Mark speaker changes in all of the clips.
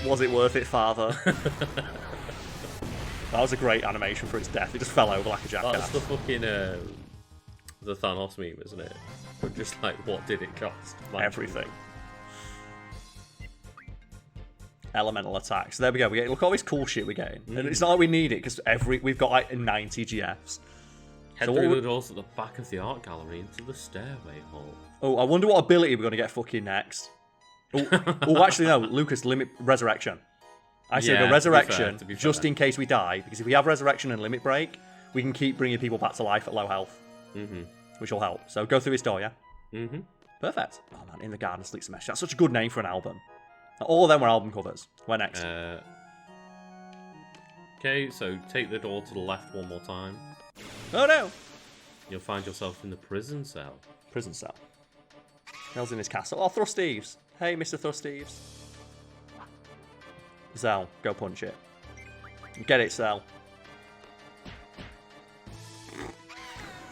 Speaker 1: Was it worth it, father? That was a great animation for its death. It just fell over like a jackass.
Speaker 2: That's the fucking the Thanos meme, isn't it? But just like, what did it cost?
Speaker 1: Everything. Elemental attacks. There we go. Look at all this cool shit we're getting. And it's not like we need it because we've got like 90 GFs.
Speaker 2: Head through the doors at the back of the art gallery into the stairway hall.
Speaker 1: Oh, I wonder what ability we're going to get fucking next. Oh, actually no, Lucas, limit resurrection. I said the resurrection
Speaker 2: to be fair.
Speaker 1: just in case we die, because if we have resurrection and limit break, we can keep bringing people back to life at low health, which will help. So go through this door, yeah. Perfect. Oh man, In the Garden Sleeps Mesh. That's such a good name for an album. All of them were album covers. Where next?
Speaker 2: Okay, so take the door to the left one more time.
Speaker 1: Oh no!
Speaker 2: You'll find yourself in the prison cell.
Speaker 1: Prison cell. Hell's in this castle. Oh, Thrusteves. Hey, Mr. Thrusteves. Zell, go punch it. Get it, Zell.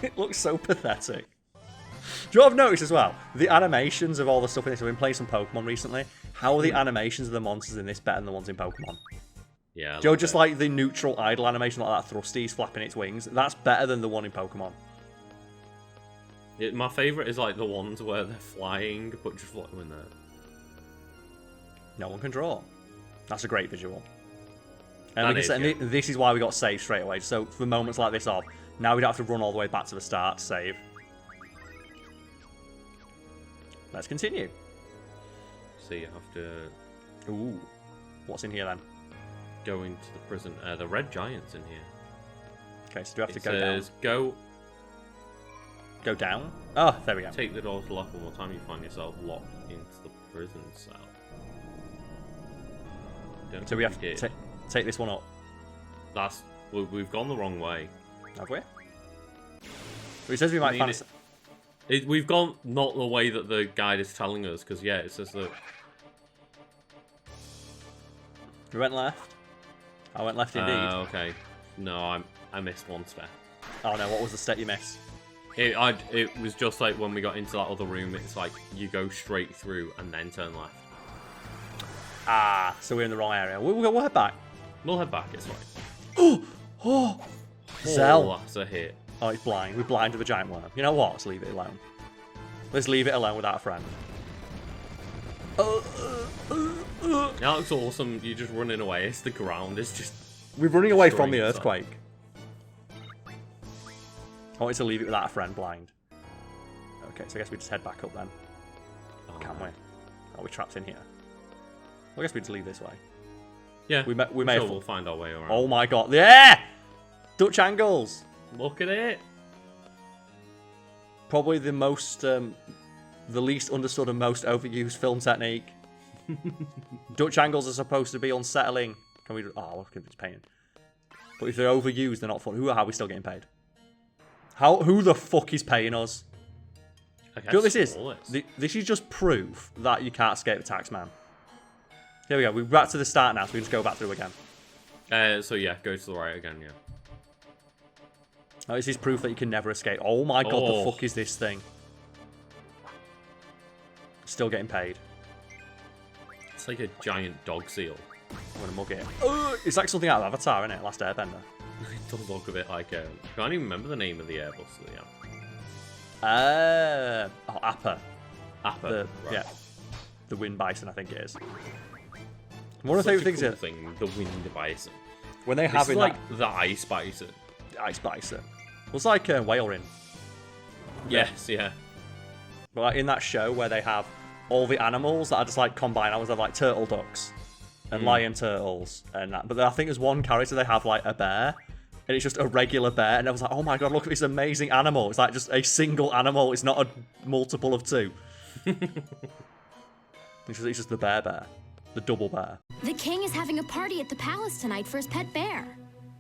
Speaker 1: It looks so pathetic. Do you know what I've noticed as well? The animations of all the stuff in this. I've been playing some Pokemon recently. How are the animations of the monsters in this better than the ones in Pokemon?
Speaker 2: Yeah.
Speaker 1: Joe, just like the neutral idle animation, like that Thrustees flapping its wings. That's better than the one in Pokemon.
Speaker 2: My favourite is like the ones where they're flying, but just floating there.
Speaker 1: No one can draw. That's a great visual.
Speaker 2: And
Speaker 1: this is why we got saved straight away. So for moments like this now we don't have to run all the way back to the start to save. Let's continue.
Speaker 2: So you have to...
Speaker 1: Ooh. What's in here then?
Speaker 2: Go into the prison. The red giant's in here.
Speaker 1: Okay, so do we have to go
Speaker 2: down?
Speaker 1: Go down? Oh, there we go.
Speaker 2: Take the door to the left one more time, you find yourself locked into the prison cell.
Speaker 1: So we have to take this one up.
Speaker 2: We've gone the wrong way.
Speaker 1: Have we? So it says we might find
Speaker 2: we've gone not the way that the guide is telling us, because yeah, it says that...
Speaker 1: We went left. I went left indeed.
Speaker 2: Okay. No, I missed one step.
Speaker 1: Oh no, what was the step you missed?
Speaker 2: It was just like when we got into that other room, it's like you go straight through and then turn left.
Speaker 1: Ah, so we're in the wrong area. We'll head back.
Speaker 2: We'll head back, it's fine.
Speaker 1: Oh! Zell!
Speaker 2: That's a hit.
Speaker 1: Oh, it's blind. We're blind to the giant worm. You know what? Let's leave it alone. Let's leave it alone without a friend.
Speaker 2: That looks awesome. You're just running away. It's the ground. It's just...
Speaker 1: We're running away from the earthquake. I wanted to leave it without a friend blind. Okay, so I guess we just head back up then. Can't we? Are we trapped in here? Well, I guess we just leave this way.
Speaker 2: Yeah,
Speaker 1: we may
Speaker 2: we'll find our way around.
Speaker 1: Oh my god. Yeah! Dutch angles!
Speaker 2: Look at it!
Speaker 1: Probably the most, the least understood and most overused film technique. Dutch angles are supposed to be unsettling. Can we... Oh, look at this painting. But if they're overused, they're not fun. How are we still getting paid? Who the fuck is paying us? Do you know what this is? This is just proof that you can't escape the tax man. Here we go. We're back to the start now, so we just go back through again.
Speaker 2: So yeah, go to the right again, yeah.
Speaker 1: Oh, this is proof that you can never escape. Oh my god, the fuck is this thing? Still getting paid.
Speaker 2: It's like a giant dog seal.
Speaker 1: I'm gonna mug it. It's like something out of Avatar, isn't it? Last Airbender.
Speaker 2: It does look a bit like I can't even remember the name of the Airbus that they have.
Speaker 1: Appa.
Speaker 2: Right.
Speaker 1: Yeah. The Wind Bison, I think it is. One of the favourite things is
Speaker 2: the Wind Bison.
Speaker 1: When they have
Speaker 2: like the Ice Bison.
Speaker 1: Ice Bison. Well, it's like Whale Ring.
Speaker 2: Yes, yeah.
Speaker 1: But like in that show where they have all the animals that are just like combined animals, have like turtle ducks and lion turtles and that. But I think there's one character they have like a bear, and it's just a regular bear, and I was like, oh my god, look at this amazing animal. It's like just a single animal. It's not a multiple of two. It's just the bear. The double bear.
Speaker 3: The king is having a party at the palace tonight for his pet bear.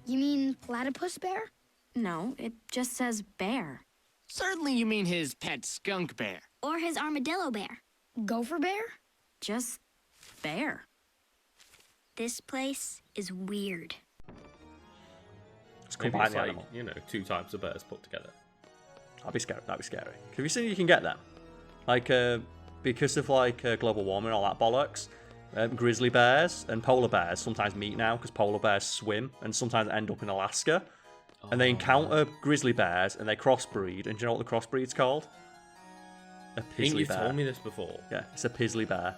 Speaker 4: You mean platypus bear?
Speaker 3: No, it just says bear.
Speaker 5: Certainly you mean his pet skunk bear.
Speaker 4: Or his armadillo bear? Gopher bear?
Speaker 3: Just bear.
Speaker 4: This place is weird.
Speaker 1: Let's
Speaker 2: Maybe
Speaker 1: combine
Speaker 2: it's
Speaker 1: the
Speaker 2: like,
Speaker 1: animal.
Speaker 2: you know, two types of bears put together.
Speaker 1: That'd be scary. Have you seen you can get them? Like, because of like global warming and all that bollocks, Grizzly bears and polar bears sometimes meet now because polar bears swim and sometimes end up in Alaska. And they encounter grizzly bears and they crossbreed. And do you know what the crossbreed's called? A
Speaker 2: I think
Speaker 1: pizzly
Speaker 2: you've
Speaker 1: bear.
Speaker 2: told me this before.
Speaker 1: Yeah, it's a pizzly bear.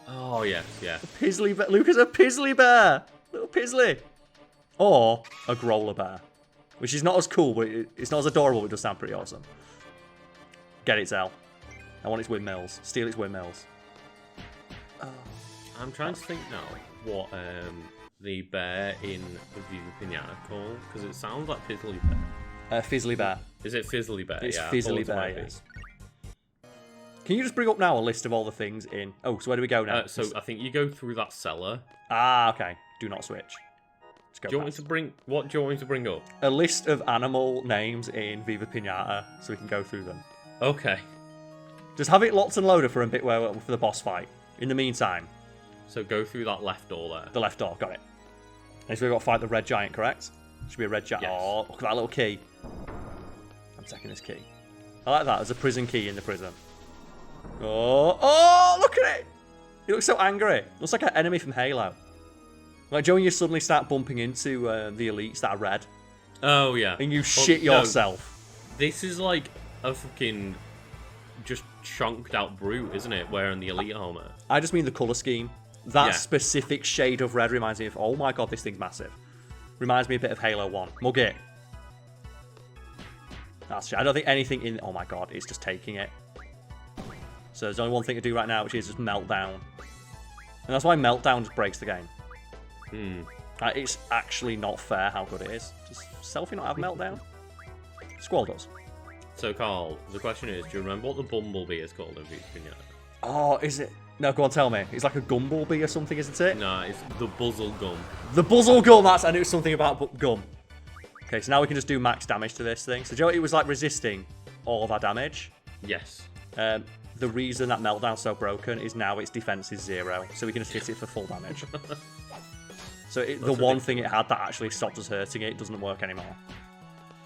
Speaker 2: Oh, yes, yeah.
Speaker 1: Pizzly bear. Luke is a pizzly bear. Little pizzly. Or a growler bear. Which is not as cool, but it's not as adorable, but it does sound pretty awesome. Get it, Zell. I want its windmills. Steal its windmills. Oh.
Speaker 2: I'm trying to think now what the bear in the Viva Pinata called, because it sounds like Fizzly Bear.
Speaker 1: Fizzly bear.
Speaker 2: Is it Fizzly Bear?
Speaker 1: It's
Speaker 2: yeah,
Speaker 1: Fizzly
Speaker 2: I thought it
Speaker 1: bear,
Speaker 2: might be.
Speaker 1: yes. Can you just bring up now a list of all the things in... Oh, so where do we go now?
Speaker 2: So I think you go through that cellar.
Speaker 1: Ah, okay. Do not switch. Let's go
Speaker 2: Do you want me
Speaker 1: past.
Speaker 2: to bring... What do you want me to bring up?
Speaker 1: A list of animal names in Viva Pinata so we can go through them.
Speaker 2: Okay.
Speaker 1: Just have it locked and loaded for a bit for the boss fight. In the meantime,
Speaker 2: So go through that left door there.
Speaker 1: the left door. Got it. And so we've got to fight the red giant, correct? Should be a red giant.
Speaker 2: Yes.
Speaker 1: Oh, look at that little key. I'm taking this key. I like that. There's a prison key in the prison. Oh, look at it. He looks so angry. Looks like an enemy from Halo. Like, Joe, when you suddenly start bumping into the elites that are red,
Speaker 2: Oh, yeah.
Speaker 1: and you
Speaker 2: Well,
Speaker 1: shit
Speaker 2: no,
Speaker 1: yourself.
Speaker 2: this is like a fucking just chunked out brute, isn't it? Wearing the elite armor.
Speaker 1: I just mean the colour scheme. That
Speaker 2: Yeah.
Speaker 1: specific shade of red reminds me of, oh my god, this thing's massive. Reminds me a bit of Halo 1. Mug it. That's I don't think anything in... Oh my god, it's just taking it. So there's only one thing to do right now, which is just Meltdown. And that's why Meltdown just breaks the game. It's actually not fair how good it is. Does Selfie not have Meltdown? Squall does.
Speaker 2: So, Carl, the question is, do you remember what the bumblebee is called in Viva Pinata?
Speaker 1: Oh, is it? No, go on, tell me. It's like a gumblebee or something, isn't it?
Speaker 2: No, it's the buzzle gum.
Speaker 1: The Buzzle Gum, I knew something about gum. Okay, so now we can just do max damage to this thing. So, Joe, it was like resisting all of our damage.
Speaker 2: Yes.
Speaker 1: The reason that Meltdown's so broken is now its defense is 0, so we can just hit it for full damage. So the one thing it had that actually stopped us hurting it doesn't work anymore.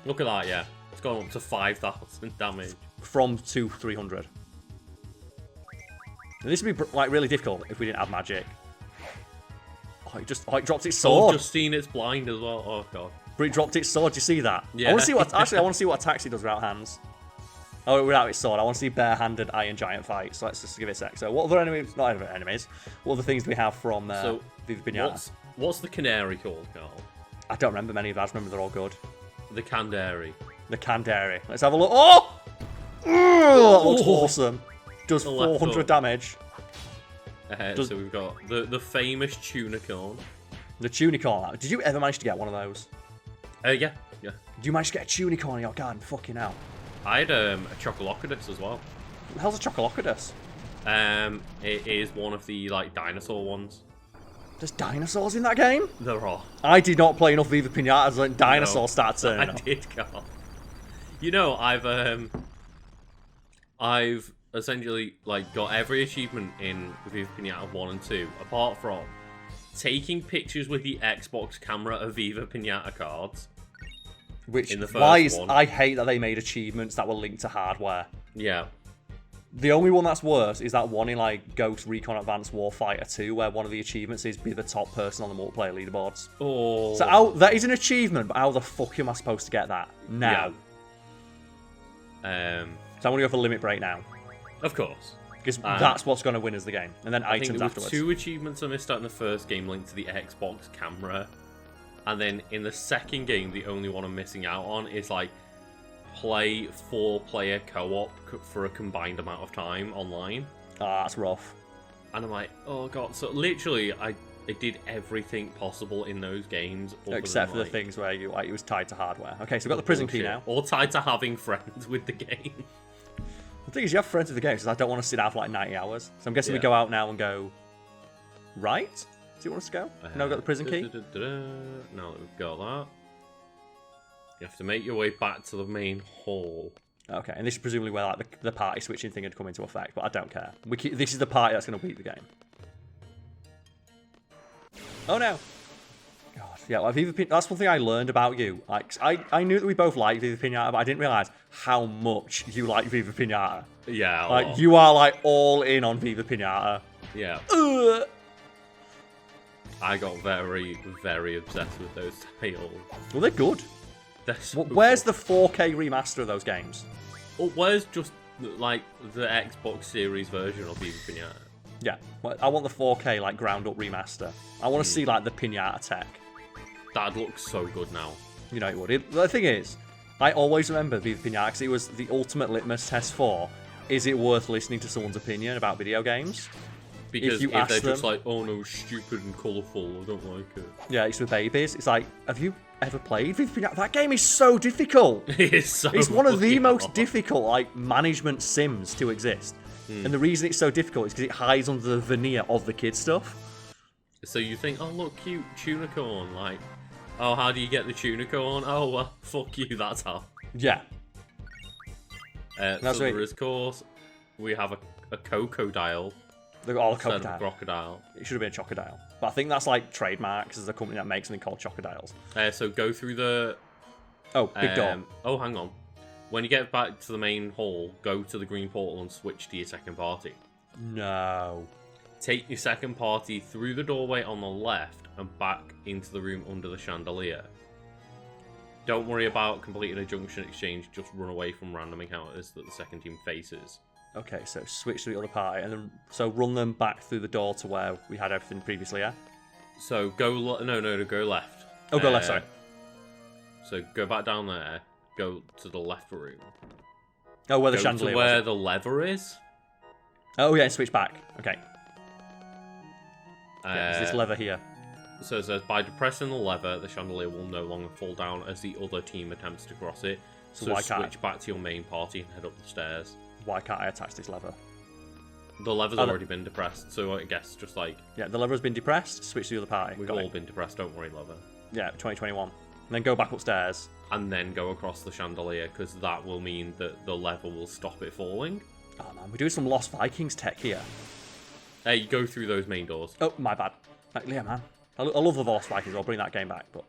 Speaker 2: Look at that, yeah. It's gone up to 5,000 damage.
Speaker 1: From 300. And this would be like really difficult if we didn't have magic. Oh, it dropped its
Speaker 2: Oh,
Speaker 1: sword.
Speaker 2: Justine, it's blind as well. Oh, God.
Speaker 1: But it dropped its sword. Do you see that?
Speaker 2: Yeah.
Speaker 1: I want to see what. Actually, I want to see what attacks it does without hands. Oh, without its sword. I want to see bare-handed Iron Giant fights. So let's just give it a sec. So what other enemies? Not enemies. What other things do we have from Viva Pinata?
Speaker 2: What's the canary called, Carl?
Speaker 1: I don't remember many of them. I just remember they're all good.
Speaker 2: The Candary.
Speaker 1: The Candary. Let's have a look. Oh! That looks awesome. Does
Speaker 2: The left
Speaker 1: 400
Speaker 2: foot.
Speaker 1: damage.
Speaker 2: So we've got the famous Tunicorn.
Speaker 1: The Tunicorn. Did you ever manage to get one of those?
Speaker 2: Yeah.
Speaker 1: Did you manage to get a Tunicorn in your garden? Fucking hell.
Speaker 2: I had a Chocolocodus as well.
Speaker 1: What the hell's a Chocolocodus?
Speaker 2: It is one of the like dinosaur ones.
Speaker 1: There's dinosaurs in that game?
Speaker 2: There are.
Speaker 1: I did not play enough Viva Pinatas when dinosaurs
Speaker 2: No,
Speaker 1: start turning
Speaker 2: I
Speaker 1: up.
Speaker 2: did, Carl. You know, I've essentially like got every achievement in Viva Pinata 1 and 2, apart from taking pictures with the Xbox camera of Viva Pinata cards.
Speaker 1: Which,
Speaker 2: in the first
Speaker 1: why is...
Speaker 2: one.
Speaker 1: I hate that they made achievements that were linked to hardware.
Speaker 2: Yeah.
Speaker 1: The only one that's worse is that one in, like, Ghost Recon Advanced Warfighter 2, where one of the achievements is be the top person on the multiplayer leaderboards.
Speaker 2: Oh.
Speaker 1: So that is an achievement, but how the fuck am I supposed to get that now?
Speaker 2: Yeah.
Speaker 1: So I'm going to go for Limit Break now.
Speaker 2: Of course.
Speaker 1: Because that's what's going to win us the game. And then
Speaker 2: I think
Speaker 1: items
Speaker 2: there were
Speaker 1: afterwards.
Speaker 2: 2 achievements I missed out in the first game linked to the Xbox camera. And then in the second game, the only one I'm missing out on is like play 4-player co-op for a combined amount of time online.
Speaker 1: Ah, that's rough.
Speaker 2: And I'm like, oh god. So literally, I did everything possible in those games.
Speaker 1: Except for the things where it was tied to hardware. Okay, so we've got the prison key now.
Speaker 2: Or tied to having friends with the game.
Speaker 1: The thing is, you have friends with the game, because I don't want to sit down for like 90 hours. So I'm guessing we go out now and go... Right? Do you want us to go? No, we've got the prison key?
Speaker 2: Now that we've got that, you have to make your way back to the main hall.
Speaker 1: Okay, and this is presumably where like the party switching thing had come into effect, but I don't care. This is the party that's going to beat the game. Oh no! God, yeah, well, Viva Pinata, that's one thing I learned about you. Like, I knew that we both liked Viva Pinata, but I didn't realise how much you like Viva Pinata.
Speaker 2: Yeah.
Speaker 1: Like, you are like all in on Viva Pinata.
Speaker 2: Yeah. I got very, very obsessed with those titles.
Speaker 1: Well, they're good.
Speaker 2: They're so
Speaker 1: Where's
Speaker 2: good.
Speaker 1: the 4K remaster of those games?
Speaker 2: Or where's just like the Xbox Series version of Viva Pinata?
Speaker 1: Yeah, well, I want the 4K like ground up remaster. I want to see like the pinata tech.
Speaker 2: That looks so good now.
Speaker 1: You know it would. The thing is, I always remember Viva Pinata because it was the ultimate litmus test for, is it worth listening to someone's opinion about video games?
Speaker 2: Because
Speaker 1: you
Speaker 2: if
Speaker 1: ask
Speaker 2: they're just
Speaker 1: them-
Speaker 2: like, oh no, stupid and colourful, I don't like it.
Speaker 1: Yeah, it's with babies. It's like, have you ever played Viva Pinata? That game is so difficult.
Speaker 2: It's so
Speaker 1: It's one of the
Speaker 2: fucking
Speaker 1: most
Speaker 2: hard.
Speaker 1: difficult like management sims to exist. And the reason it's so difficult is because it hides under the veneer of the kid stuff.
Speaker 2: So you think, oh look, cute tuna corn, like, oh, how do you get the tuna corn? Oh well, fuck you, that's how.
Speaker 1: Yeah.
Speaker 2: So
Speaker 1: right.
Speaker 2: there is, of course, we have a crocodile.
Speaker 1: They're all
Speaker 2: instead of
Speaker 1: crocodile.
Speaker 2: crocodile.
Speaker 1: It should have been a chocodile. But I think that's like trademarks. There's a company that makes something called chocodiles.
Speaker 2: So go through the...
Speaker 1: Oh, big door.
Speaker 2: Oh, hang on. When you get back to the main hall, go to the green portal and switch to your second party.
Speaker 1: No.
Speaker 2: Take your second party through the doorway on the left and back into the room under the chandelier. Don't worry about completing a junction exchange, just run away from random encounters that the second team faces.
Speaker 1: Okay, so switch to the other party, and then so run them back through the door to where we had everything previously. Yeah.
Speaker 2: So go go left.
Speaker 1: Oh, go left. Sorry.
Speaker 2: So go back down there. Go to the left room.
Speaker 1: Oh, where the
Speaker 2: Go
Speaker 1: chandelier
Speaker 2: to
Speaker 1: was.
Speaker 2: where the lever is.
Speaker 1: Oh yeah, and switch back. Okay. Yeah, there's this
Speaker 2: Uh,
Speaker 1: lever here.
Speaker 2: So it says, by depressing the lever, the chandelier will no longer fall down as the other team attempts to cross it.
Speaker 1: So
Speaker 2: So
Speaker 1: why can't
Speaker 2: switch back to your main party and head up the stairs.
Speaker 1: Why can't I attach this lever?
Speaker 2: The lever's
Speaker 1: Oh, no.
Speaker 2: already been depressed, so I guess just like,
Speaker 1: Yeah, the lever has been depressed. Switch to the other party.
Speaker 2: we've
Speaker 1: Got
Speaker 2: all
Speaker 1: it.
Speaker 2: been depressed, don't worry, lever.
Speaker 1: Yeah, 2021. And then go back upstairs.
Speaker 2: And then go across the chandelier, because that will mean that the lever will stop it falling.
Speaker 1: Oh man, we're doing some Lost Vikings tech here.
Speaker 2: Hey, you go through those main doors.
Speaker 1: Oh, my bad. Yeah, man. I love the Lost Vikings. I'll bring that game back. But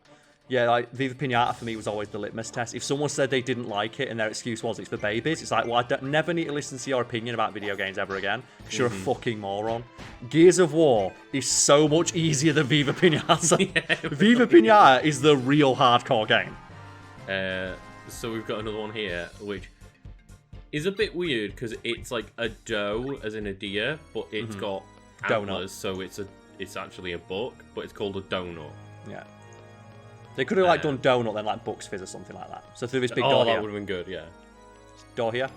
Speaker 1: yeah, like Viva Pinata for me was always the litmus test. If someone said they didn't like it and their excuse was it's for babies, it's like, well, I never need to listen to your opinion about video games ever again. 'Cause you're a fucking moron. Gears of War is so much easier than Viva Pinata.
Speaker 2: Yeah,
Speaker 1: Viva Pinata is the real hardcore game.
Speaker 2: So we've got another one here, which is a bit weird because it's like a doe, as in a deer, but it's got
Speaker 1: Donut.
Speaker 2: antlers, so it's actually a buck, but it's called a donut.
Speaker 1: Yeah. They could have like done Donut then like Bucks Fizz or something like that. So through this big
Speaker 2: Oh,
Speaker 1: door
Speaker 2: that
Speaker 1: here.
Speaker 2: would have been good, yeah.
Speaker 1: Door here.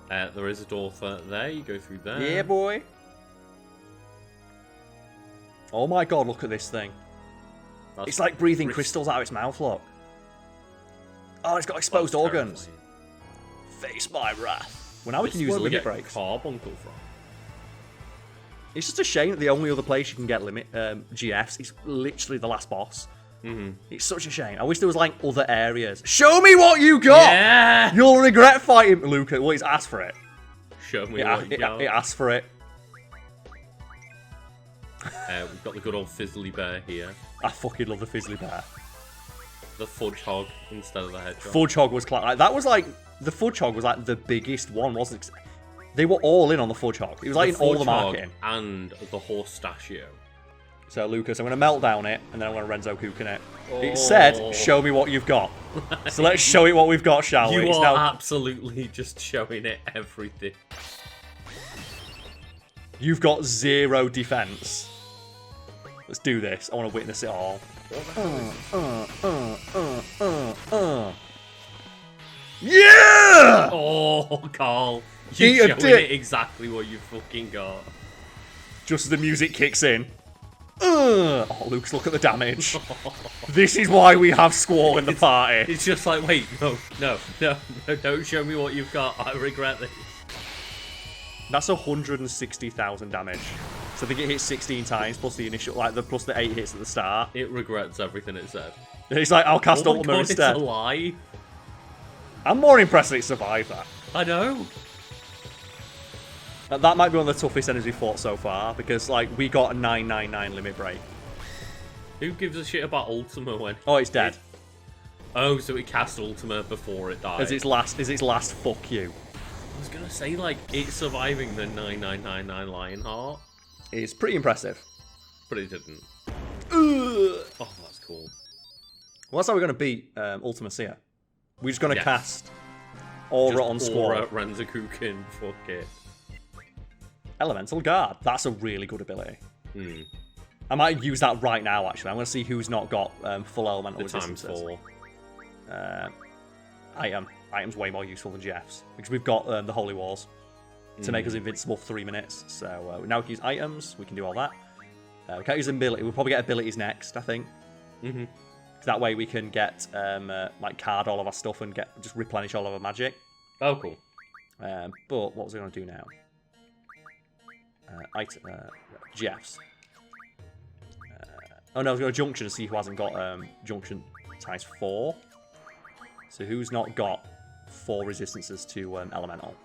Speaker 2: There is a door for there. You go through there.
Speaker 1: Yeah, boy. Oh my god, look at this thing.
Speaker 2: That's
Speaker 1: It's like breathing
Speaker 2: Chris-
Speaker 1: crystals out of its mouth, look. Oh, it's got exposed
Speaker 2: that's
Speaker 1: organs.
Speaker 2: terrifying.
Speaker 1: Face my wrath. Well, now we
Speaker 2: This
Speaker 1: can
Speaker 2: is
Speaker 1: use
Speaker 2: where we
Speaker 1: limit
Speaker 2: get
Speaker 1: breaks.
Speaker 2: Carbuncle from.
Speaker 1: It's just a shame that the only other place you can get limit GFs is literally the last boss. It's such a shame. I wish there was like other areas. Show me what you got!
Speaker 2: Yeah!
Speaker 1: You'll regret fighting Luca. Well, he's asked for it.
Speaker 2: Show me
Speaker 1: Yeah,
Speaker 2: what you got.
Speaker 1: it asked for it.
Speaker 2: We've got the good old Fizzly Bear here.
Speaker 1: I fucking love the Fizzly Bear.
Speaker 2: The Fudge Hog instead of the Hedgehog.
Speaker 1: Fudge Hog was like that was like the Fudge Hog was like the biggest one, wasn't it? They were all in on the Fudge Hog. It was like in all the
Speaker 2: Fudge Hog
Speaker 1: marketing.
Speaker 2: and the Horstachio.
Speaker 1: So Lucas, I'm going to melt down it, and then I'm going to Renzo Kukin it. It said, "Show me what you've got." So let's show it what we've got, shall we?
Speaker 2: You
Speaker 1: It's
Speaker 2: are
Speaker 1: now-
Speaker 2: absolutely just showing it everything.
Speaker 1: You've got 0 defense. Let's do this. I want to witness it all. Yeah!
Speaker 2: Oh, Karl.
Speaker 1: Eat
Speaker 2: You're
Speaker 1: a
Speaker 2: showing
Speaker 1: dick.
Speaker 2: it exactly what you fucking got.
Speaker 1: Just as the music kicks in. Oh, Luke's look at the damage. This is why we have Squall in the party.
Speaker 2: It's just like, wait, no, don't show me what you've got. I regret this.
Speaker 1: That's 160,000 damage. So I think it hits 16 times plus the initial, like plus the 8 hits at the start.
Speaker 2: It regrets everything it said.
Speaker 1: And he's like, I'll cast
Speaker 2: Oh my
Speaker 1: Ultima
Speaker 2: God, it's
Speaker 1: instead.
Speaker 2: alive.
Speaker 1: I'm more impressed that it survived that.
Speaker 2: I know.
Speaker 1: That might be one of the toughest enemies we've fought so far because like we got a 999 limit break.
Speaker 2: Who gives a shit about Ultima when?
Speaker 1: Oh, it's dead.
Speaker 2: Oh, so it cast Ultima before it died.
Speaker 1: As its last fuck you.
Speaker 2: I was gonna say, like, it's surviving the 9999 Lionheart,
Speaker 1: It's pretty impressive.
Speaker 2: but it didn't. Oh, that's cool.
Speaker 1: Well, that's how we're going to beat Ultimacia. We're just going to
Speaker 2: Yes.
Speaker 1: cast Aura
Speaker 2: Just
Speaker 1: on Squall.
Speaker 2: Aura Renzakuken, fuck it.
Speaker 1: Elemental Guard. That's a really good ability. I might use that right now, actually. I'm going to see who's not got full elemental
Speaker 2: The times
Speaker 1: resistances.
Speaker 2: 4.
Speaker 1: Item's way more useful than GF's. Because we've got the Holy Wars to make us invincible for 3 minutes. So now we can use items. We can do all that. We can't use ability. We'll probably get abilities next, I think.
Speaker 2: Mm-hmm.
Speaker 1: That way we can get like card all of our stuff and just replenish all of our magic.
Speaker 2: Oh, cool.
Speaker 1: But what was I going to do now? GFs. Oh no, I was going to junction to see who hasn't got junction times 4. So who's not got 4 resistances to elemental?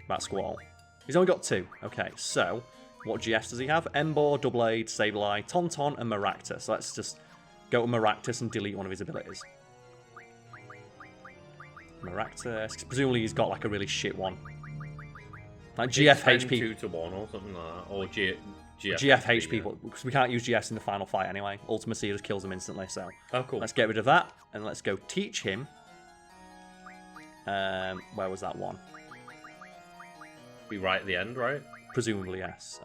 Speaker 1: That Squall. He's only got 2. Okay, so what GFs does he have? Embor, Double Aid, Sableye, Tauntaun, and Maractus. So let's just go to Maractus and delete one of his abilities. Maractus. Presumably he's got like a really shit one. Like GF HP.
Speaker 2: 2 to 1 or something like that. Or GF
Speaker 1: HP, because we can't use GFs in the final fight anyway. Ultimacy just kills them instantly, so
Speaker 2: oh, cool.
Speaker 1: let's get rid of that, and let's go teach him. Where was that one?
Speaker 2: Be right at the end, right?
Speaker 1: Presumably, yes.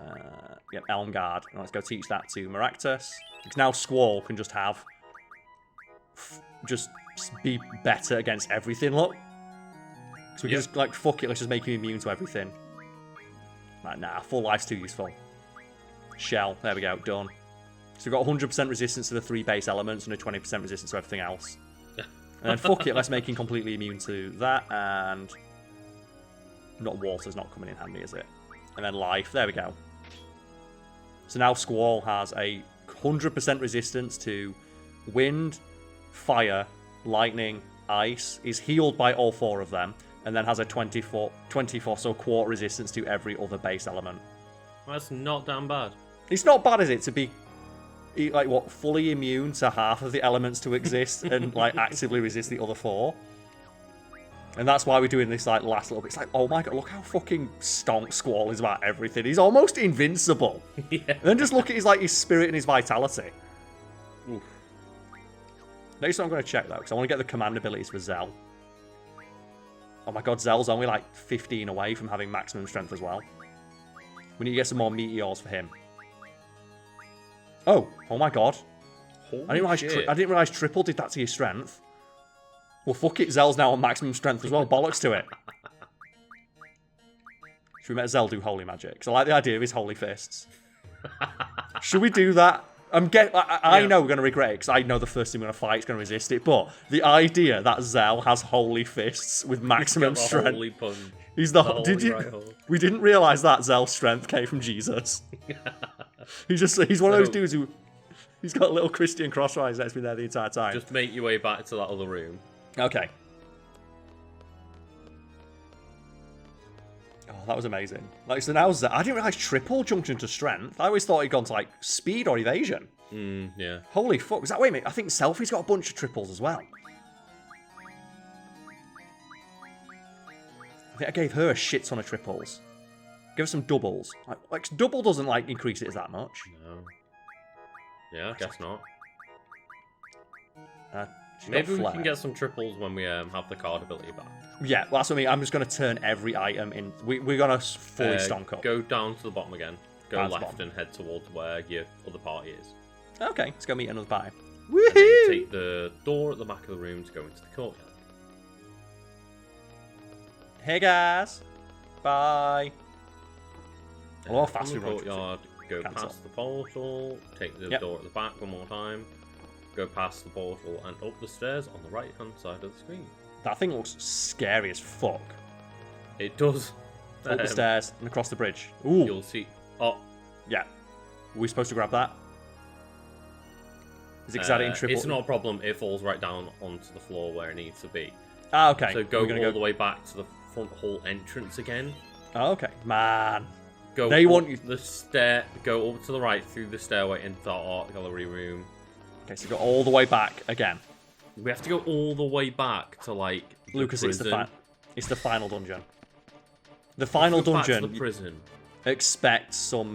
Speaker 1: Yep, Elm Guard. And let's go teach that to Maractus. Because now Squall can just have... just be better against everything, look. So we can just, like, fuck it, let's just make him immune to everything. Like, nah, full life's too useful. Shell, there we go, done. So we've got 100% resistance to the 3 base elements and a 20% resistance to everything else. And then fuck it, let's make him completely immune to that, and... not water's not coming in handy, is it? And then life, there we go. So now Squall has a 100% resistance to wind, fire, lightning, ice, is healed by all 4 of them, and then has a 24 so quarter resistance to every other base element.
Speaker 2: That's not damn bad.
Speaker 1: It's not bad, is it, to be like what, fully immune to half of the elements to exist and like actively resist the other 4? And that's why we're doing this like last little bit. It's like, oh my god, look how fucking stonk Squall is about everything. He's almost invincible.
Speaker 2: Yeah.
Speaker 1: And then just look at his spirit and his vitality.
Speaker 2: Oof.
Speaker 1: Next one I'm going to check though, because I want to get the command abilities for Zell. Oh my god, Zell's only like 15 away from having maximum strength as well. We need to get some more meteors for him. Oh my god. I didn't realize triple did that to your strength. Well, fuck it, Zell's now on maximum strength as well. Bollocks to it. Should we make Zell do holy magic? Because I like the idea of his holy fists. Should we do that? I know we're going to regret it, because I know the first thing we're going to fight is going to resist it, but the idea that Zell has holy fists with maximum strength...
Speaker 2: Holy punch.
Speaker 1: He's we didn't realise that Zell's strength came from Jesus. He's one of those dudes who... He's got a little Christian crossrise that's been there the entire time.
Speaker 2: Just make your way back to that other room.
Speaker 1: Okay. Oh, that was amazing. Like, so now I didn't realise triple junction to strength. I always thought he'd gone to, like, speed or evasion.
Speaker 2: Yeah.
Speaker 1: Holy fuck. Was that, wait a minute, I think Selfie's got a bunch of triples as well. I think I gave her a shit ton of triples. Give her some doubles. Like double doesn't, like, increase it as that much.
Speaker 2: No. Yeah, I guess not.
Speaker 1: Maybe
Speaker 2: we can get some triples when we have the card ability back.
Speaker 1: Yeah, well, that's what I mean. I'm just going to turn every item in. We're going to fully stonk up.
Speaker 2: Go down to the bottom again. Go
Speaker 1: Down to the
Speaker 2: left
Speaker 1: bottom.
Speaker 2: and head towards where your other party is.
Speaker 1: Okay, let's go meet another party.
Speaker 2: And then
Speaker 1: Woohoo!
Speaker 2: take the door at the back of the room to go into the courtyard.
Speaker 1: Hey guys. Bye. Oh, how fast we
Speaker 2: From the
Speaker 1: run.
Speaker 2: courtyard, go
Speaker 1: Cancel.
Speaker 2: past the portal, take the door at the back one more time, go past the portal and up the stairs on the right hand side of the screen.
Speaker 1: That thing looks scary as fuck.
Speaker 2: It does.
Speaker 1: Up the stairs and across the bridge. Ooh.
Speaker 2: You'll see. Oh,
Speaker 1: Yeah. Are we supposed to grab that? Is it because I didn't triple?
Speaker 2: it's not a problem. It falls right down onto the floor where it needs to be.
Speaker 1: Ah, okay.
Speaker 2: So go
Speaker 1: We're gonna
Speaker 2: all the way back to the front hall entrance again.
Speaker 1: Oh, okay. Man.
Speaker 2: Go
Speaker 1: They
Speaker 2: up
Speaker 1: want you-
Speaker 2: the stair. Go up to the right through the stairway into the art gallery room.
Speaker 1: Okay, so go all the way back again.
Speaker 2: We have to go all the way back to like the
Speaker 1: Lucas,
Speaker 2: prison.
Speaker 1: it's the final dungeon. The final
Speaker 2: Go back to
Speaker 1: dungeon
Speaker 2: the prison.
Speaker 1: expects some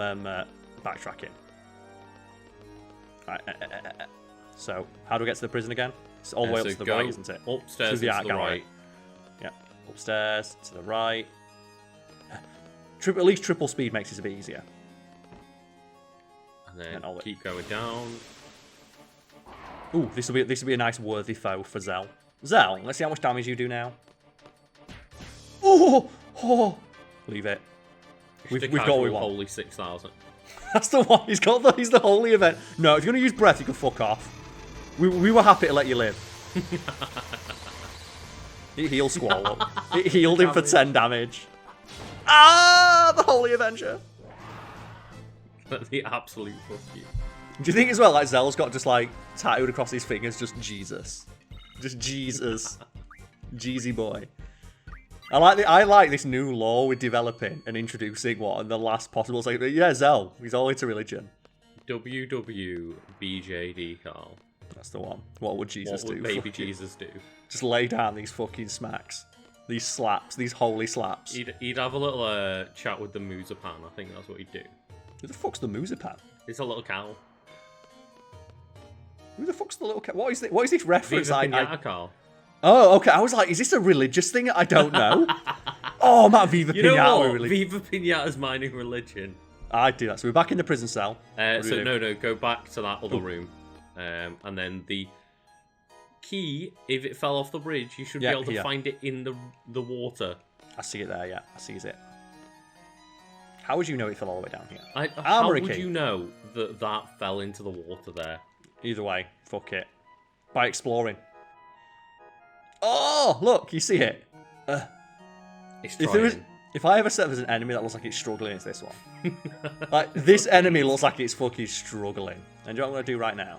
Speaker 1: backtracking. Right. So, how do we get to the prison again? It's all the way up
Speaker 2: So
Speaker 1: to the
Speaker 2: go
Speaker 1: right, isn't it?
Speaker 2: Upstairs
Speaker 1: Through
Speaker 2: and to the right.
Speaker 1: Yeah. Upstairs, to the right. At least triple speed makes it a bit easier.
Speaker 2: And then
Speaker 1: And
Speaker 2: keep going down.
Speaker 1: Ooh, this will be a nice worthy foe for Zell. Zell, let's see how much damage you do now. Oh! Leave it. We've got what we want.
Speaker 2: Holy 6,000.
Speaker 1: That's the one. He's the holy event. No, if you're gonna use breath, you can fuck off. We were happy to let you live. It healed Squall. It healed him for 10 damage. Ah, the Holy Avenger.
Speaker 2: The absolute fuck you.
Speaker 1: Do you think as well, like Zell's got just like tattooed across his fingers, just Jesus, just Jesus, Jeezy boy. I like this new law we're developing and introducing. What and the last possible like, yeah, Zell, he's all into religion.
Speaker 2: WWBJD, Karl.
Speaker 1: That's the one. What would Jesus
Speaker 2: What would
Speaker 1: do?
Speaker 2: baby Jesus do?
Speaker 1: Just lay down these fucking smacks, these slaps, these holy slaps.
Speaker 2: He'd have a little chat with the Muzapan. I think that's what he'd do.
Speaker 1: Who the fuck's the Muzapan?
Speaker 2: It's a little cow.
Speaker 1: Who the fuck's the little cat? What is this reference?
Speaker 2: Viva Pinata, Karl.
Speaker 1: Oh, okay. I was like, is this a religious thing? I don't know. Oh, man, Viva
Speaker 2: You know
Speaker 1: Pinata.
Speaker 2: what?
Speaker 1: Really...
Speaker 2: Viva Pinata's my new religion.
Speaker 1: I do that. So we're back in the prison cell.
Speaker 2: So no, go back to that other room. And then the key, if it fell off the bridge, you should be able to find it in the water.
Speaker 1: I see it there, yeah. I see it. How would you know it fell all the way down here?
Speaker 2: How would you know that fell into the water there?
Speaker 1: Either way, fuck it. By exploring. Oh, look, you see it? If I ever said there's an enemy that looks like it's struggling, it's this one. Like, this enemy looks like it's fucking struggling. And do you know what I'm going to do right now?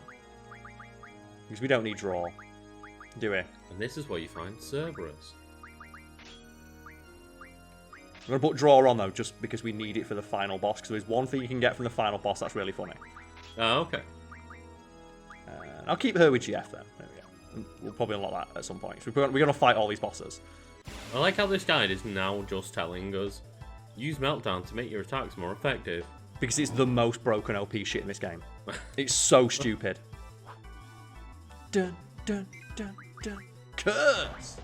Speaker 1: Because we don't need draw. Do we?
Speaker 2: And this is where you find Cerberus.
Speaker 1: I'm going to put draw on, though, just because we need it for the final boss. Because there's one thing you can get from the final boss that's really funny.
Speaker 2: Oh, okay.
Speaker 1: I'll keep her with GF, then. There we go. And we'll probably unlock that at some point. So we're going to fight all these bosses.
Speaker 2: I like how this guide is now just telling us, use Meltdown to make your attacks more effective.
Speaker 1: Because it's the most broken OP shit in this game. It's so stupid. Dun, dun, dun, dun. Curse!